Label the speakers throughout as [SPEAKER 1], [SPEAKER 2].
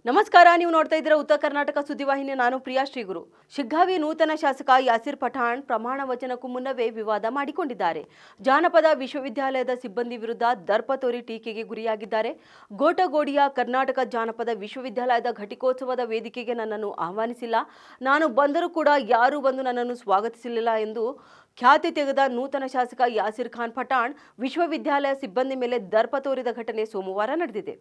[SPEAKER 1] ನಮಸ್ಕಾರ, ನೀವು ನೋಡ್ತಾ ಇದ್ದೀರಾ ಉತ್ತರ ಕರ್ನಾಟಕ ಸುದ್ದಿವಾಹಿನಿ. ನಾನು ಪ್ರಿಯಾ ಶ್ರೀಗುರು. ಶಿಗ್ಗಾವಿ ನೂತನ ಶಾಸಕ ಯಾಸಿರ್ ಪಠಾಣ್ ಪ್ರಮಾಣ ವಚನಕ್ಕೂ ಮುನ್ನವೇ ವಿವಾದ ಮಾಡಿಕೊಂಡಿದ್ದಾರೆ. ಜಾನಪದ ವಿಶ್ವವಿದ್ಯಾಲಯದ ಸಿಬ್ಬಂದಿ ವಿರುದ್ಧ ದರ್ಪ ತೋರಿ ಟೀಕೆಗೆ ಗುರಿಯಾಗಿದ್ದಾರೆ. ಗೋಟಗೋಡಿಯ ಕರ್ನಾಟಕ ಜಾನಪದ ವಿಶ್ವವಿದ್ಯಾಲಯದ ಘಟಿಕೋತ್ಸವದ ವೇದಿಕೆಗೆ ನನ್ನನ್ನು ಆಹ್ವಾನಿಸಿಲ್ಲ, ನಾನು ಬಂದರೂ ಕೂಡ ಯಾರೂ ಬಂದು ನನ್ನನ್ನು ಸ್ವಾಗತಿಸಲಿಲ್ಲ ಎಂದು ಖ್ಯಾತಿ ತೆಗೆದ ನೂತನ ಶಾಸಕ ಯಾಸಿರ್ ಖಾನ್ ಪಠಾಣ್ ವಿಶ್ವವಿದ್ಯಾಲಯ ಸಿಬ್ಬಂದಿ ಮೇಲೆ ದರ್ಪ ತೋರಿದ ಘಟನೆ ಸೋಮವಾರ ನಡೆದಿದೆ.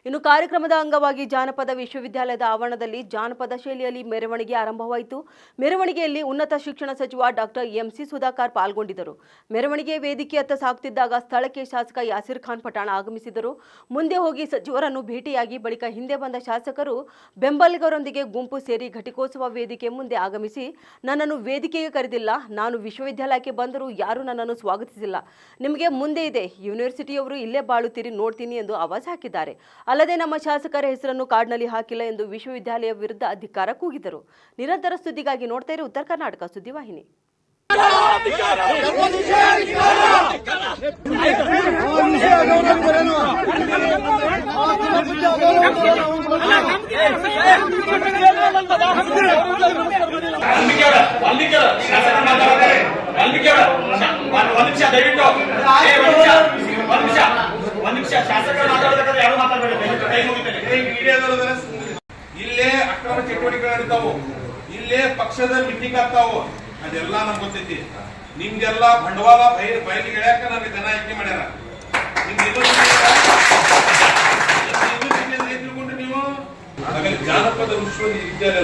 [SPEAKER 1] ಇನ್ನು ಕಾರ್ಯಕ್ರಮದ ಅಂಗವಾಗಿ ಜಾನಪದ ವಿಶ್ವವಿದ್ಯಾಲಯದ ಆವರಣದಲ್ಲಿ ಜಾನಪದ ಶೈಲಿಯಲ್ಲಿ ಮೆರವಣಿಗೆ ಆರಂಭವಾಯಿತು. ಮೆರವಣಿಗೆಯಲ್ಲಿ ಉನ್ನತ ಶಿಕ್ಷಣ ಸಚಿವ ಡಾಕ್ಟರ್ ಎಂಸಿ ಸುಧಾಕರ್ ಪಾಲ್ಗೊಂಡಿದ್ದರು. ಮೆರವಣಿಗೆ ವೇದಿಕೆಯತ್ತ ಸಾಗುತ್ತಿದ್ದಾಗ ಸ್ಥಳಕ್ಕೆ ಶಾಸಕ ಯಾಸಿರ್ ಖಾನ್ ಪಠಾಣ್ ಆಗಮಿಸಿದರು. ಮುಂದೆ ಹೋಗಿ ಸಚಿವರನ್ನು ಭೇಟಿಯಾಗಿ ಬಳಿಕ ಹಿಂದೆ ಬಂದ ಶಾಸಕರು ಬೆಂಬಲಿಗರೊಂದಿಗೆ ಗುಂಪು ಸೇರಿ ಘಟಿಕೋತ್ಸವ ವೇದಿಕೆ ಮುಂದೆ ಆಗಮಿಸಿ, ನನ್ನನ್ನು ವೇದಿಕೆಗೆ ಕರೆದಿಲ್ಲ, ನಾನು ವಿಶ್ವವಿದ್ಯಾಲಯಕ್ಕೆ ಬಂದರೂ ಯಾರೂ ನನ್ನನ್ನು ಸ್ವಾಗತಿಸಿಲ್ಲ, ನಿಮಗೆ ಮುಂದೆ ಇದೆ, ಯೂನಿವರ್ಸಿಟಿಯವರು ಇಲ್ಲೇ ಬಾಳುತ್ತೀರಿ, ನೋಡ್ತೀನಿ ಎಂದು ಆವಾಜ್ ಹಾಕಿದ್ದಾರೆ. ಅಲ್ಲದೆ ನಮ್ಮ ಶಾಸಕರ ಹೆಸರನ್ನು ಕಾರ್ಡ್ನಲ್ಲಿ ಹಾಕಿಲ್ಲ ಎಂದು ವಿಶ್ವವಿದ್ಯಾಲಯ ವಿರುದ್ಧ ಧಿಕ್ಕಾರ ಕೂಗಿದರು. ನಿರಂತರ ಸುದ್ದಿಗಾಗಿ ನೋಡ್ತಾ ಇರಿ ಉತ್ತರ ಕರ್ನಾಟಕ ಸುದ್ದಿವಾಹಿನಿ.
[SPEAKER 2] ಇಲ್ಲೇ ಅಕ್ರಮ ಚಟುವಟಿಕೆ ನಡೀತಾವು, ಇಲ್ಲೇ ಪಕ್ಷದ ಮೀಟಿಂಗ್ ಆಗ್ತಾವು, ಅದೆಲ್ಲ ನಮ್ಗೆ ಗೊತ್ತೈತಿ. ನಿಮ್ಗೆಲ್ಲ ಬಂಡವಾಳ ಬಯಲಿಗೆ ಇಳ್ಯಾಕ ನನಗೆ ಜನ ಆಯ್ಕೆ ಮಾಡ್ಯಾರ. ನೀವು ಜಾನಪದ ವಿಶ್ವವಿದ್ಯಾಲಯ